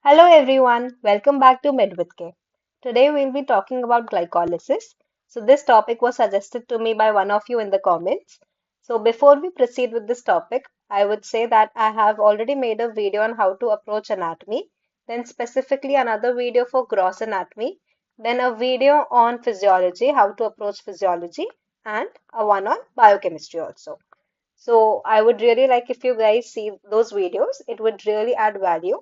Hello everyone, welcome back to Med with K. Today we'll be talking about glycolysis. So this topic was suggested to me by one of you in the comments. So before we proceed with this topic, I would say that I have already made a video on how to approach anatomy, then specifically another video for gross anatomy, then a video on physiology, how to approach physiology, and a one on biochemistry also. So I would really like if you guys see those videos, it would really add value.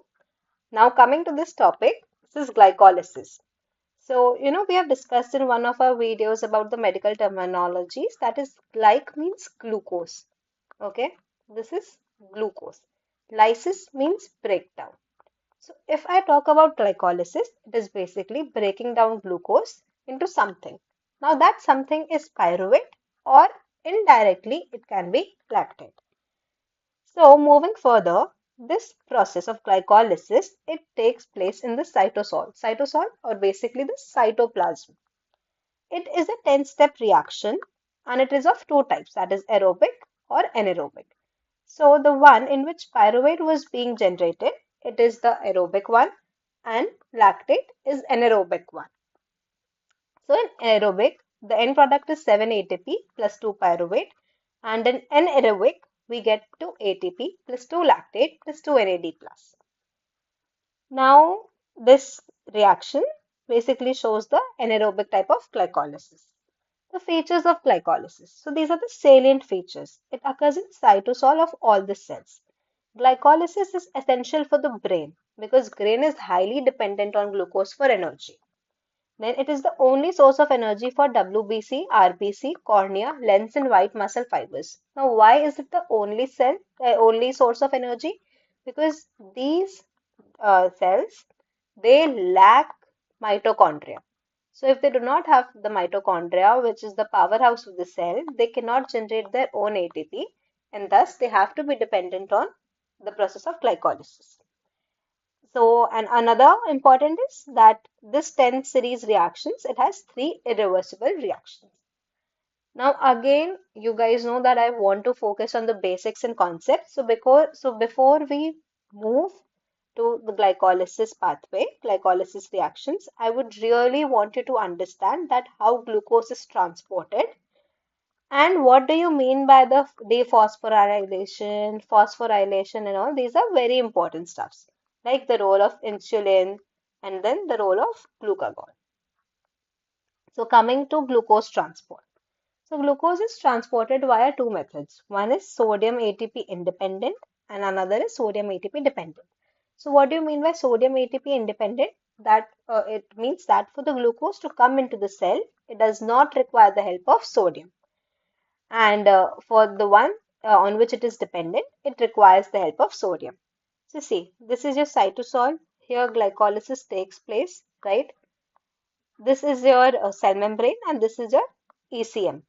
Now, coming to this topic, this is glycolysis. So, we have discussed in one of our videos about the medical terminologies that is, glyc means glucose. Okay, this is glucose. Lysis means breakdown. So, if I talk about glycolysis, it is basically breaking down glucose into something. Now, that something is pyruvate or indirectly it can be lactate. So moving further, this process of glycolysis, it takes place in the cytosol. Cytosol or basically the cytoplasm. It is a 10-step reaction and it is of two types, that is aerobic or anaerobic. So the one in which pyruvate was being generated, it is the aerobic one and lactate is anaerobic one. So in aerobic, the end product is 7 ATP plus 2 pyruvate, and in anaerobic, we get to ATP plus 2 lactate plus 2 NAD plus. Now, this reaction basically shows the anaerobic type of glycolysis. The features of glycolysis. So these are the salient features. It occurs in cytosol of all the cells. Glycolysis is essential for the brain because brain is highly dependent on glucose for energy. Then it is the only source of energy for WBC, RBC, cornea, lens, and white muscle fibers. Now, why is it the only source of energy? Because these cells, they lack mitochondria. So, if they do not have the mitochondria, which is the powerhouse of the cell, they cannot generate their own ATP, and thus they have to be dependent on the process of glycolysis. So, and another important is that this 10 series reactions, it has three irreversible reactions. Now, again, you guys know that I want to focus on the basics and concepts. So before we move to the glycolysis pathway, glycolysis reactions, I would really want you to understand that how glucose is transported and what do you mean by the phosphorylation and all? These are very important stuffs, like the role of insulin and then the role of glucagon. So coming to glucose transport. So glucose is transported via two methods. One is sodium ATP independent and another is sodium ATP dependent. So what do you mean by sodium ATP independent? That it means that for the glucose to come into the cell, it does not require the help of sodium. And for the one on which it is dependent, it requires the help of sodium. So see, this is your cytosol. Here glycolysis takes place, right? This is your cell membrane and this is your ECM.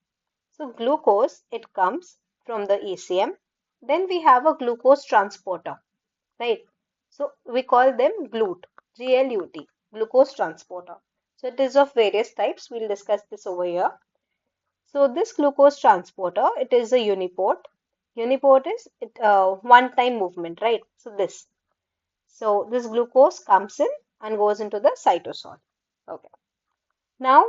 So glucose, it comes from the ECM. Then we have a glucose transporter, right? So we call them GLUT, G-L-U-T, glucose transporter. So it is of various types. We'll discuss this over here. So this glucose transporter, it is a uniport. Uniport is one-time movement, right? So this. So this glucose comes in and goes into the cytosol. Okay. Now,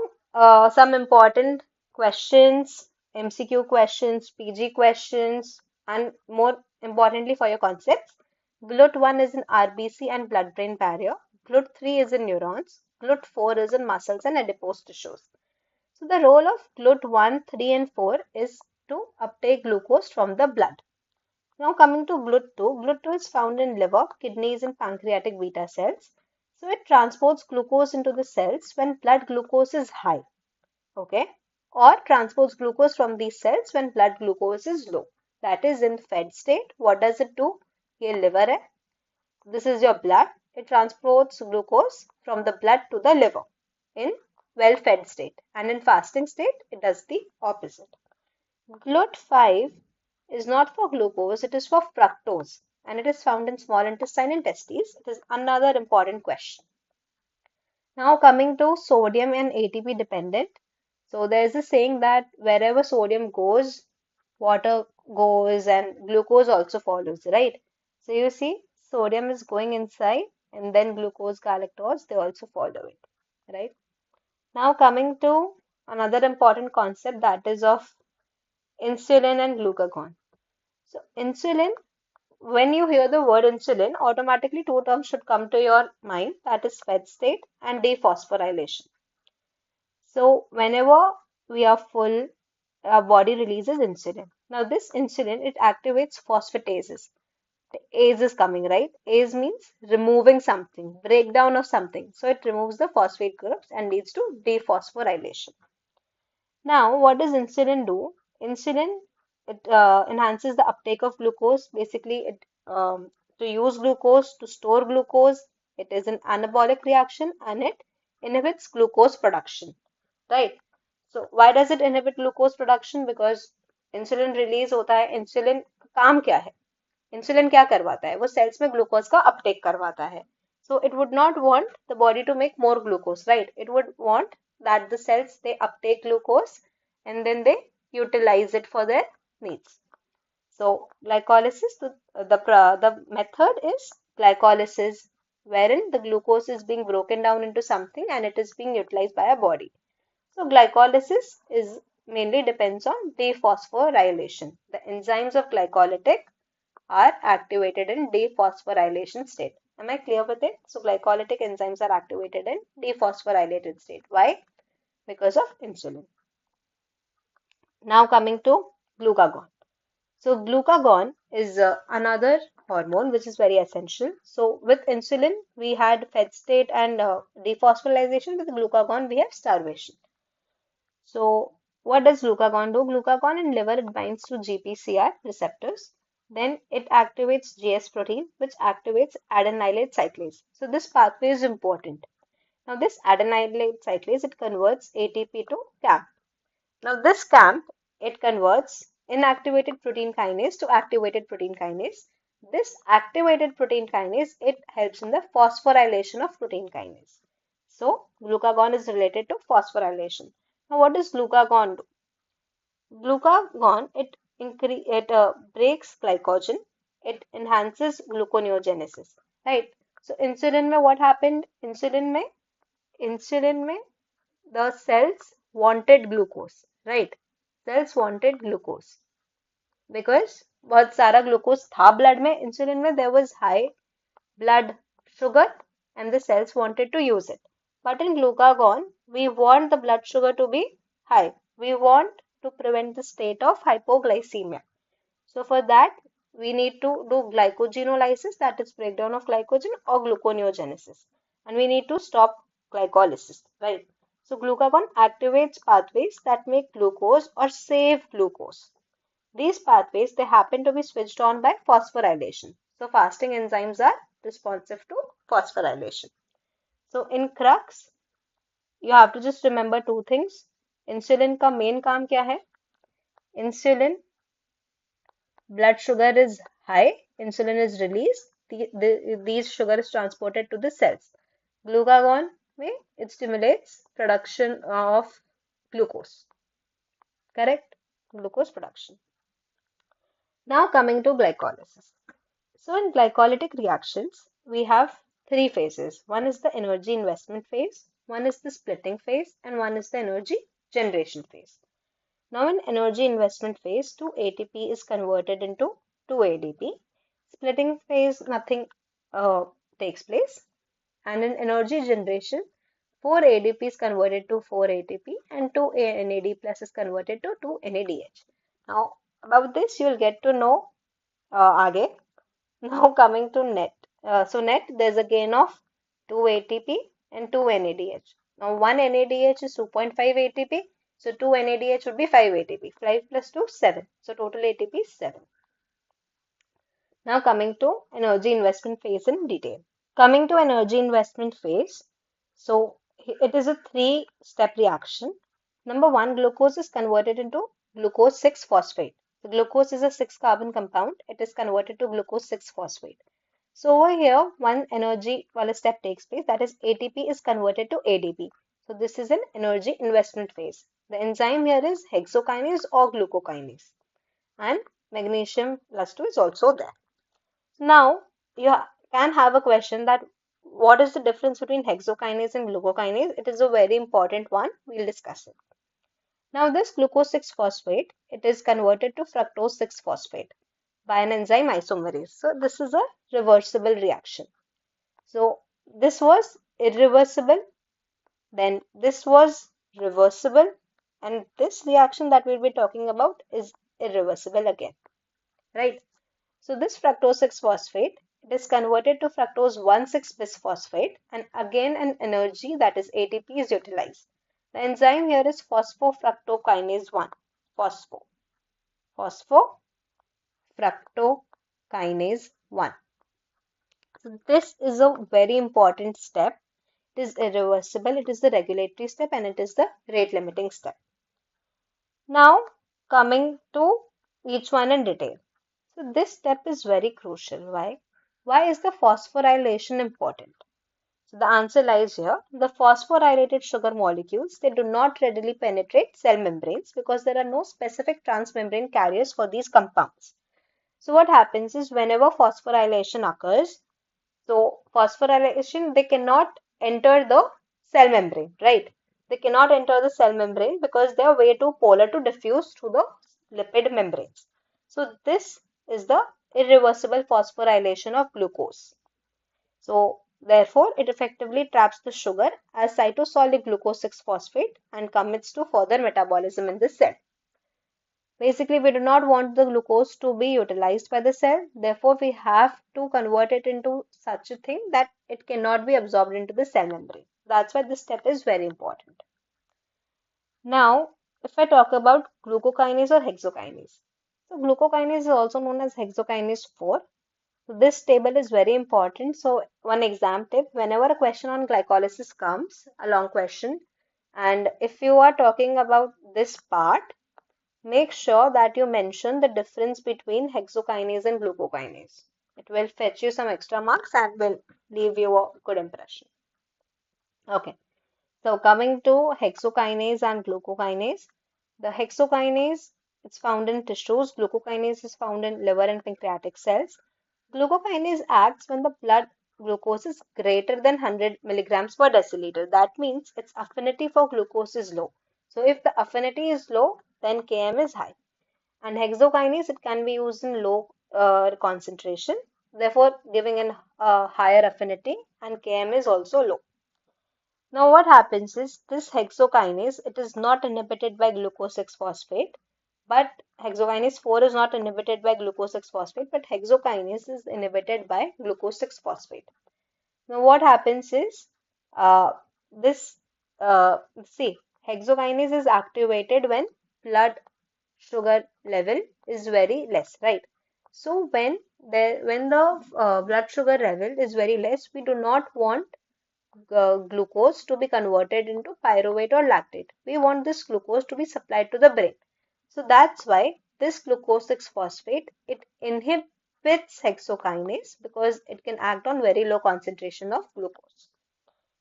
some important questions, MCQ questions, PG questions, and more importantly for your concepts. GLUT1 is in RBC and blood-brain barrier. GLUT3 is in neurons. GLUT4 is in muscles and adipose tissues. So the role of GLUT1, 3 and 4 is to uptake glucose from the blood. Now coming to GLUT2, GLUT2 is found in liver, kidneys and pancreatic beta cells. So it transports glucose into the cells when blood glucose is high, okay? Or transports glucose from these cells when blood glucose is low. That is in fed state. What does it do? ये liver है. This is your blood. It transports glucose from the blood to the liver in well-fed state, and in fasting state it does the opposite. GLUT5 is not for glucose, it is for fructose, and it is found in small intestine and testes. It is another important question. Now coming to sodium and ATP dependent. So there's a saying that wherever sodium goes, water goes and glucose also follows, right? So you see, sodium is going inside and then glucose, galactose, they also follow it, right? Now coming to another important concept, that is of insulin and glucagon. So insulin, when you hear the word insulin, automatically two terms should come to your mind, that is fed state and dephosphorylation. So whenever we are full, our body releases insulin. Now this insulin, it activates phosphatases. The ACE is coming, right? ACE means removing something, breakdown of something. So it removes the phosphate groups and leads to dephosphorylation. Now, what does insulin do? Insulin, it enhances the uptake of glucose. Basically, it to use glucose, to store glucose. It is an anabolic reaction and it inhibits glucose production, right? So, why does it inhibit glucose production? Because insulin release होता है. Insulin काम क्या है? Insulin क्या करवाता है? वो sales में ग्लूकोज का अपटेक करवाता है. So it would not want the body to make more glucose, right? It would want that the cells, they uptake glucose and then they utilize it for their needs. So glycolysis, the method is glycolysis, wherein the glucose is being broken down into something and it is being utilized by our body. So glycolysis is mainly depends on dephosphorylation. The enzymes of glycolytic are activated in dephosphorylation state. Am I clear with it? So glycolytic enzymes are activated in dephosphorylated state. Why? Because of insulin. Now coming to glucagon. So glucagon is another hormone which is very essential. So with insulin we had fed state and dephosphorylation. With glucagon we have starvation. So what does glucagon do? Glucagon in liver, it binds to GPCR receptors. Then it activates GS protein, which activates adenylate cyclase. So this pathway is important. Now this adenylate cyclase, it converts ATP to CAMP. Now this CAMP, it converts inactivated protein kinase to activated protein kinase. This activated protein kinase, it helps in the phosphorylation of protein kinase. So glucagon is related to phosphorylation. Now what does glucagon do? Glucagon, it breaks glycogen, it enhances gluconeogenesis, right? So insulin में what happened? Insulin में the cells wanted glucose, right? Cells wanted glucose because बहुत सारा glucose था blood में. Insulin में there was high blood sugar and the cells wanted to use it. But in glucagon, we want the blood sugar to be high. We want to prevent the state of hypoglycemia. So for that, we need to do glycogenolysis, that is breakdown of glycogen, or gluconeogenesis. And we need to stop glycolysis, right? So glucagon activates pathways that make glucose or save glucose. These pathways, they happen to be switched on by phosphorylation. So fasting enzymes are responsive to phosphorylation. So in crux, you have to just remember two things. Insulin का main काम क्या है? Insulin, blood sugar is high, insulin is released, these sugar is transported to the cells. Glucagon, it stimulates production of glucose. Correct? Glucose production. Now coming to glycolysis. So in glycolytic reactions, we have three phases. One is the energy investment phase, one is the splitting phase, and one is the energy generation phase. Now in energy investment phase, 2 ATP is converted into 2 ADP. Splitting phase, nothing takes place. And in energy generation, 4 ADP is converted to 4 ATP and 2 NAD plus is converted to 2 NADH. Now about this you will get to know आगे. Now coming to net. So net, there's a gain of 2 ATP and 2 NADH. Now 1 NADH is 2.5 ATP. So 2 NADH would be 5 ATP. 5 plus 2, 7. So total ATP is 7. Now coming to energy investment phase in detail. Coming to energy investment phase. So it is a 3-step reaction. Number 1, glucose is converted into glucose 6-phosphate. The glucose is a 6-carbon compound. It is converted to glucose 6-phosphate. So over here, one energy step takes place, that is ATP is converted to ADP. So this is an energy investment phase. The enzyme here is hexokinase or glucokinase. And magnesium plus 2 is also there. Now, you can have a question that what is the difference between hexokinase and glucokinase? It is a very important one. We'll discuss it. Now, this glucose 6-phosphate, it is converted to fructose 6-phosphate by an enzyme isomerase. So, this is a reversible reaction. So, this was irreversible, then this was reversible, and this reaction that we'll be talking about is irreversible again, right? So this fructose 6-phosphate, it is converted to fructose 1,6-bisphosphate, and again an energy, that is ATP, is utilized. The enzyme here is phosphofructokinase 1. Phosphofructokinase 1. So this is a very important step. It is irreversible, it is the regulatory step, and it is the rate limiting step. Now coming to each one in detail. So this step is very crucial. Why? Why is the phosphorylation important? So the answer lies here. The phosphorylated sugar molecules, they do not readily penetrate cell membranes because there are no specific transmembrane carriers for these compounds. So what happens is whenever phosphorylation occurs, so phosphorylation, they cannot enter the cell membrane, right? They cannot enter the cell membrane because they are way too polar to diffuse through the lipid membranes. So this is the irreversible phosphorylation of glucose. So therefore, it effectively traps the sugar as cytosolic glucose 6-phosphate and commits to further metabolism in the cell. Basically, we do not want the glucose to be utilized by the cell. Therefore, we have to convert it into such a thing that it cannot be absorbed into the cell membrane. That's why this step is very important. Now, if I talk about glucokinase or hexokinase. So, glucokinase is also known as hexokinase 4. So, this table is very important. So, one exam tip, whenever a question on glycolysis comes, a long question, and if you are talking about this part, make sure that you mention the difference between hexokinase and glucokinase. It will fetch you some extra marks and will leave you a good impression. Okay, so coming to hexokinase and glucokinase, the hexokinase is found in tissues, glucokinase is found in liver and pancreatic cells. Glucokinase acts when the blood glucose is greater than 100 milligrams per deciliter. That means its affinity for glucose is low. So if the affinity is low, then Km is high. And hexokinase, it can be used in low concentration, therefore giving a higher affinity, and Km is also low. Now what happens is this hexokinase, it is not inhibited by glucose 6-phosphate, but hexokinase 4 is not inhibited by glucose 6-phosphate, but hexokinase is inhibited by glucose 6-phosphate. Now what happens is uh, this see, hexokinase is activated when blood sugar level is very less, right? So when the blood sugar level is very less, we do not want glucose to be converted into pyruvate or lactate. We want this glucose to be supplied to the brain. So that's why this glucose 6-phosphate, it inhibits hexokinase because it can act on very low concentration of glucose.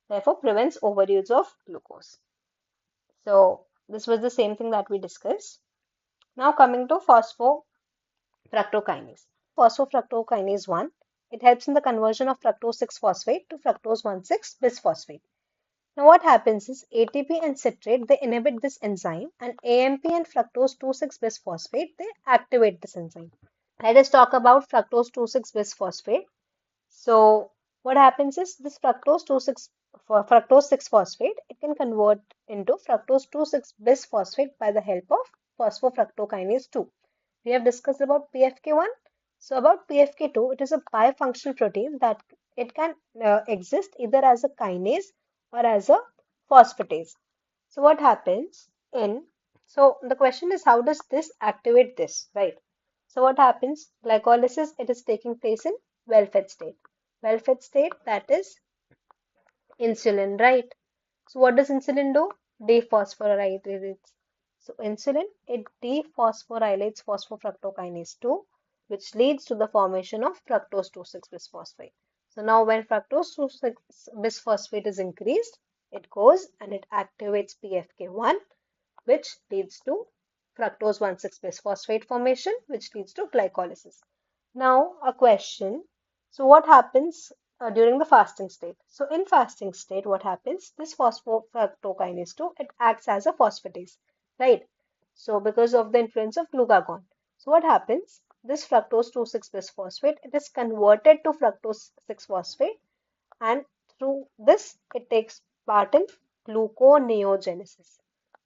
Therefore, prevents overuse of glucose. So this was the same thing that we discussed. Now coming to phosphofructokinase. Phosphofructokinase 1, it helps in the conversion of fructose 6-phosphate to fructose 1,6-bisphosphate. Now what happens is ATP and citrate, they inhibit this enzyme, and AMP and fructose 2,6-bisphosphate, they activate this enzyme. Let us talk about fructose 2,6-bisphosphate. So what happens is this fructose 6-phosphate, it can convert into fructose 2,6-bisphosphate by the help of phosphofructokinase 2. We have discussed about PFK I. So about PFK 2, it is a bifunctional protein that it can exist either as a kinase or as a phosphatase. So what happens so the question is, how does this activate this, right? So what happens? Glycolysis, it is taking place in well-fed state. Well-fed state, that is insulin, right? So what does insulin do? Dephosphorylates. So insulin, it dephosphorylates phosphofructokinase 2, which leads to the formation of fructose 2,6-bisphosphate. So now when fructose 2,6-bisphosphate is increased, it goes and it activates PFK1, which leads to fructose 1,6-bisphosphate formation, which leads to glycolysis. Now a question. So what happens during the fasting state. So in fasting state, what happens? This phosphofructokinase 2, it acts as a phosphatase, right? So because of the influence of glucagon. So what happens? This fructose 2,6 bisphosphate, it is converted to fructose 6 phosphate, and through this it takes part in gluconeogenesis.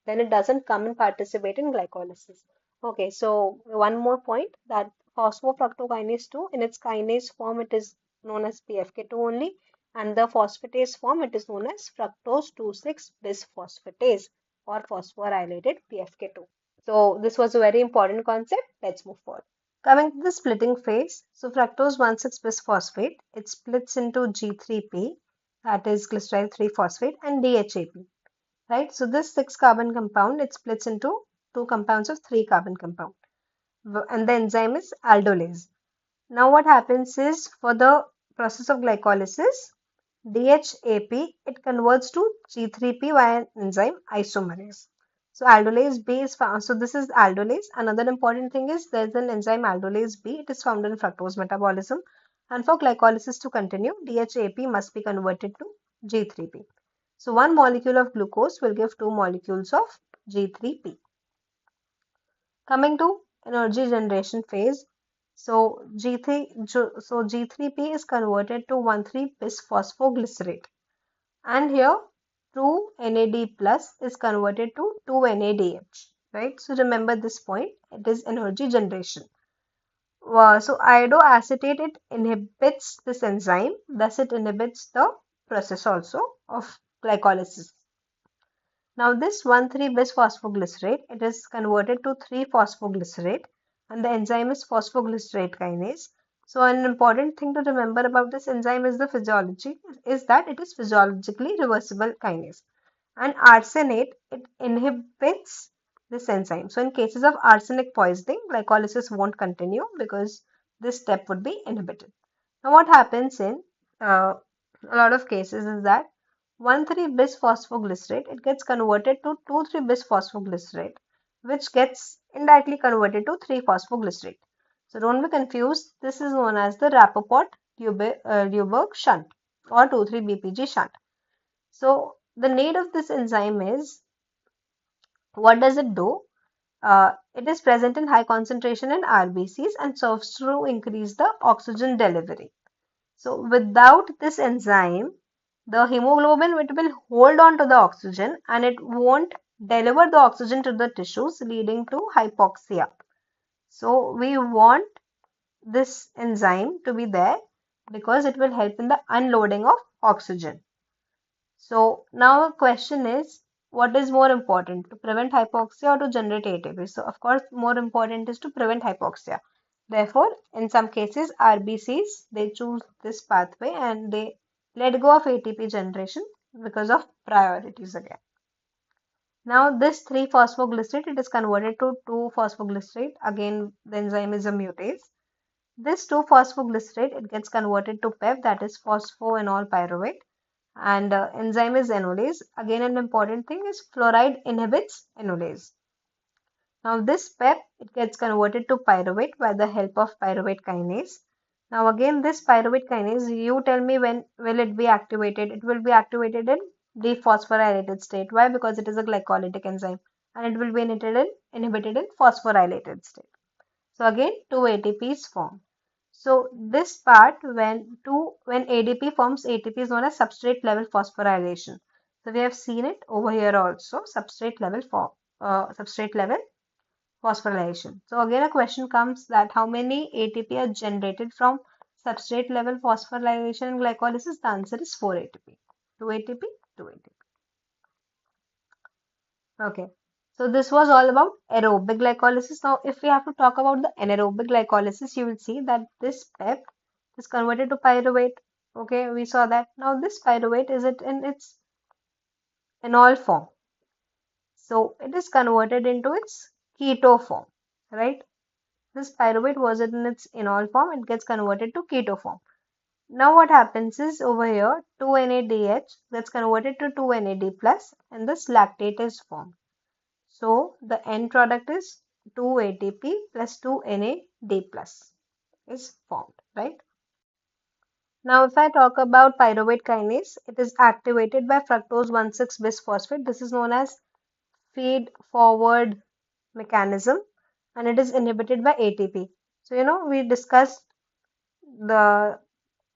Then it doesn't come and participate in glycolysis. Okay, so one more point, that phosphofructokinase 2, in its kinase form it is known as PFK2 only, and the phosphatase form it is known as fructose 2,6 bisphosphatase or phosphorylated PFK2. So this was a very important concept. Let's move forward. Coming to the splitting phase, so fructose 1,6 bisphosphate, it splits into G3P, that is glycerol 3 phosphate, and DHAP, right? So this 6 carbon compound, it splits into two compounds of 3 carbon compound, and the enzyme is aldolase. Now what happens is, for the process of glycolysis, DHAP, it converts to G3P via an enzyme isomerase. So aldolase B is found. So this is aldolase. Another important thing is there's an enzyme aldolase B. It is found in fructose metabolism. And for glycolysis to continue, DHAP must be converted to G3P. So one molecule of glucose will give two molecules of G3P. Coming to energy generation phase, so G3P is converted to 1,3-bisphosphoglycerate, and here 2 NAD plus is converted to 2 NADH, right? So remember this point, it is energy generation. So iodoacetate, it inhibits this enzyme, thus it inhibits the process also of glycolysis. Now this 1,3-bisphosphoglycerate, it is converted to 3-phosphoglycerate, and the enzyme is phosphoglycerate kinase. So an important thing to remember about this enzyme is the physiology, is that it is physiologically reversible kinase. And arsenate, it inhibits this enzyme. So in cases of arsenic poisoning, glycolysis won't continue because this step would be inhibited. Now what happens in a lot of cases is that 1,3-bisphosphoglycerate, it gets converted to 2,3-bisphosphoglycerate, which gets indirectly converted to 3-phosphoglycerate. So don't be confused. This is known as the Rapaport Leuberg shunt or 2,3-BPG shunt. So the need of this enzyme is, what does it do? It is present in high concentration in RBCs and serves to increase the oxygen delivery. So without this enzyme, the hemoglobin, it will hold on to the oxygen and it won't deliver the oxygen to the tissues, leading to hypoxia. So we want this enzyme to be there because it will help in the unloading of oxygen. So now the question is, what is more important, to prevent hypoxia or to generate ATP? So of course, more important is to prevent hypoxia. Therefore, in some cases, RBCs, they choose this pathway and they let go of ATP generation because of priorities again. Now this 3-phosphoglycerate, it is converted to 2-phosphoglycerate. Again, the enzyme is a mutase. This 2-phosphoglycerate, it gets converted to PEP, that is phosphoenol pyruvate, and enzyme is enolase. Again, an important thing is fluoride inhibits enolase. Now this PEP, it gets converted to pyruvate by the help of pyruvate kinase. Now again, this pyruvate kinase, you tell me when will it be activated? It will be activated in dephosphorylated state. Why? Because it is a glycolytic enzyme and it will be inhibited in phosphorylated state. So again, two ATPs form. So this part, when ADP forms ATP, is known as substrate level phosphorylation. So we have seen it over here also, substrate level phosphorylation. So again a question comes that how many ATP are generated from substrate level phosphorylation and glycolysis? The answer is 4 ATP. 2 ATP, 2 ATP. Okay. So this was all about aerobic glycolysis. Now, if we have to talk about the anaerobic glycolysis, you will see that this PEP is converted to pyruvate. Okay, we saw that. Now, this pyruvate is it in its enol form. So it is converted into its keto form, right? This pyruvate was it in its enol form, it gets converted to keto form. Now what happens is over here 2NADH gets converted to 2NAD plus and this lactate is formed. So the end product is 2 ATP plus 2 NAD plus is formed, right? Now, if I talk about pyruvate kinase, it is activated by fructose 1,6 bisphosphate. This is known as feed forward mechanism, and it is inhibited by ATP. So, we discussed the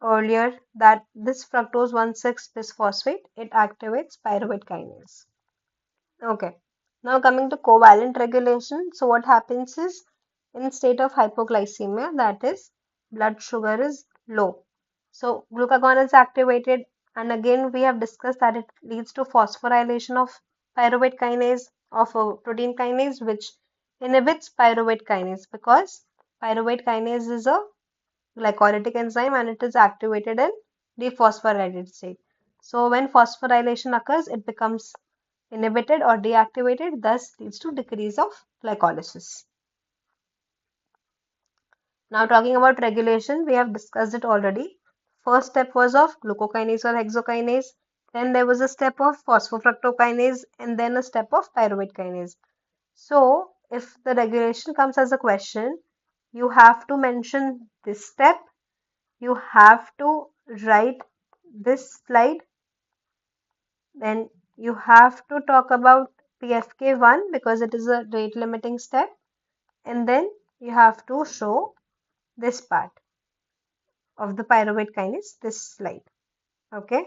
earlier that this fructose 1,6 bisphosphate, it activates pyruvate kinase. Okay. Now coming to covalent regulation. So what happens is in state of hypoglycemia, that is blood sugar is low. So glucagon is activated, and again we have discussed that it leads to phosphorylation of pyruvate kinase of a protein kinase which inhibits pyruvate kinase because pyruvate kinase is a glycolytic enzyme and it is activated in dephosphorylated state. So when phosphorylation occurs, it becomes inhibited or deactivated, thus leads to decrease of glycolysis. Now talking about regulation, we have discussed it already. First step was of glucokinase or hexokinase, then there was a step of phosphofructokinase and then a step of pyruvate kinase. So if the regulation comes as a question, you have to mention this step, you have to write this slide, then you have to talk about PFK1 because it is a rate limiting step, and then you have to show this part of the pyruvate kinase, this slide. Okay,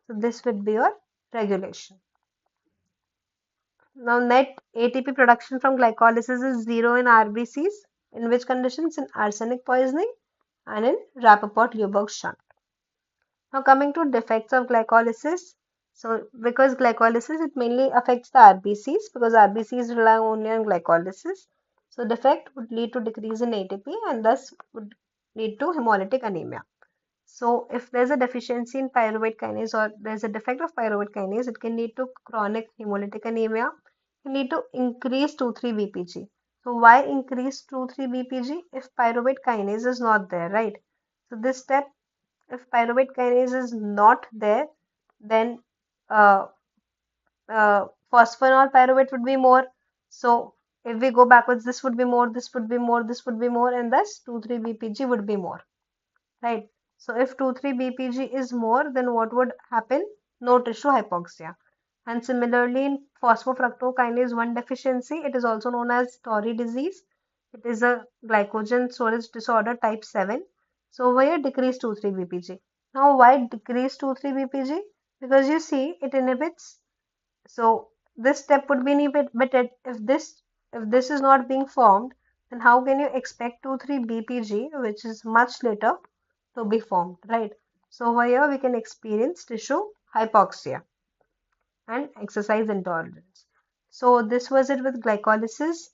so this would be your regulation. Now net ATP production from glycolysis is zero in RBCs. In which conditions? In arsenic poisoning and in Rapaport Leuberg shunt. Now coming to defects of glycolysis. So because glycolysis, it mainly affects the RBCs because RBCs rely only on glycolysis. So defect would lead to decrease in ATP and thus would lead to hemolytic anemia. So if there's a deficiency in pyruvate kinase or there's a defect of pyruvate kinase, it can lead to chronic hemolytic anemia. It can lead to increased 2,3-BPG. So why increase 2,3-BPG if pyruvate kinase is not there, right? So this step, if pyruvate kinase is not there, then uh, phosphanol pyruvate would be more. So if we go backwards, this would be more, this would be more, this would be more, and thus 2,3-BPG would be more, right? So if 2,3-BPG is more, then what would happen? No tissue hypoxia. And similarly, in phosphofructokinase 1 deficiency, it is also known as Torrey disease. It is a glycogen storage disorder type 7. So over here, decrease 2,3-BPG. Now, why decrease 2,3-BPG? Because you see, it inhibits. So this step would be inhibited. If this is not being formed, then how can you expect 2,3-BPG, which is much later, to be formed, right? So over here we can experience tissue hypoxia and exercise intolerance. So this was it with glycolysis.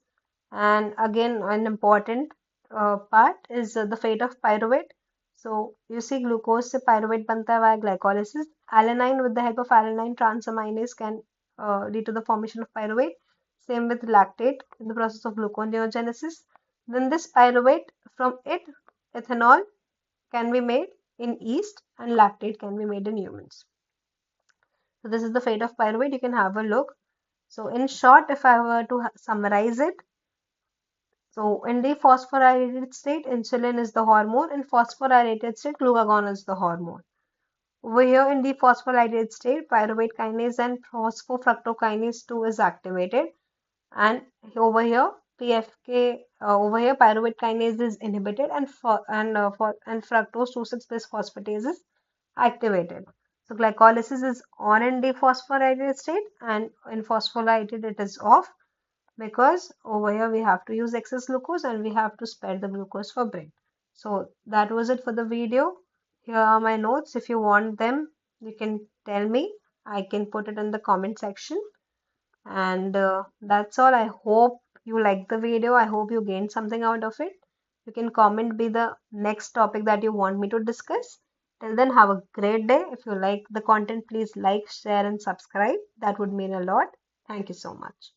And again, an important part is the fate of pyruvate. So you see glucose से pyruvate बनता है via glycolysis. Alanine with the help of alanine transaminase can lead to the formation of pyruvate. Same with lactate in the process of gluconeogenesis. Then this pyruvate, from it, ethanol can be made in yeast and lactate can be made in humans. So this is the fate of pyruvate. You can have a look. So in short, if I were to summarize it, so in dephosphorylated state, insulin is the hormone. In phosphorylated state, glucagon is the hormone. Over here in dephosphorylated state, pyruvate kinase and phosphofructokinase 2 is activated. And over here, PFK, over here, pyruvate kinase is inhibited and fructose 2,6 bisphosphatase is activated. So glycolysis is on in dephosphorylated state and in phosphorylated it is off because over here we have to use excess glucose and we have to spare the glucose for brain. So that was it for the video. Here are my notes. If you want them, you can tell me. I can put it in the comment section. And that's all. I hope you liked the video. I hope you gained something out of it. You can comment be the next topic that you want me to discuss. Till then, have a great day. If you like the content, please like, share, and subscribe. That would mean a lot. Thank you so much.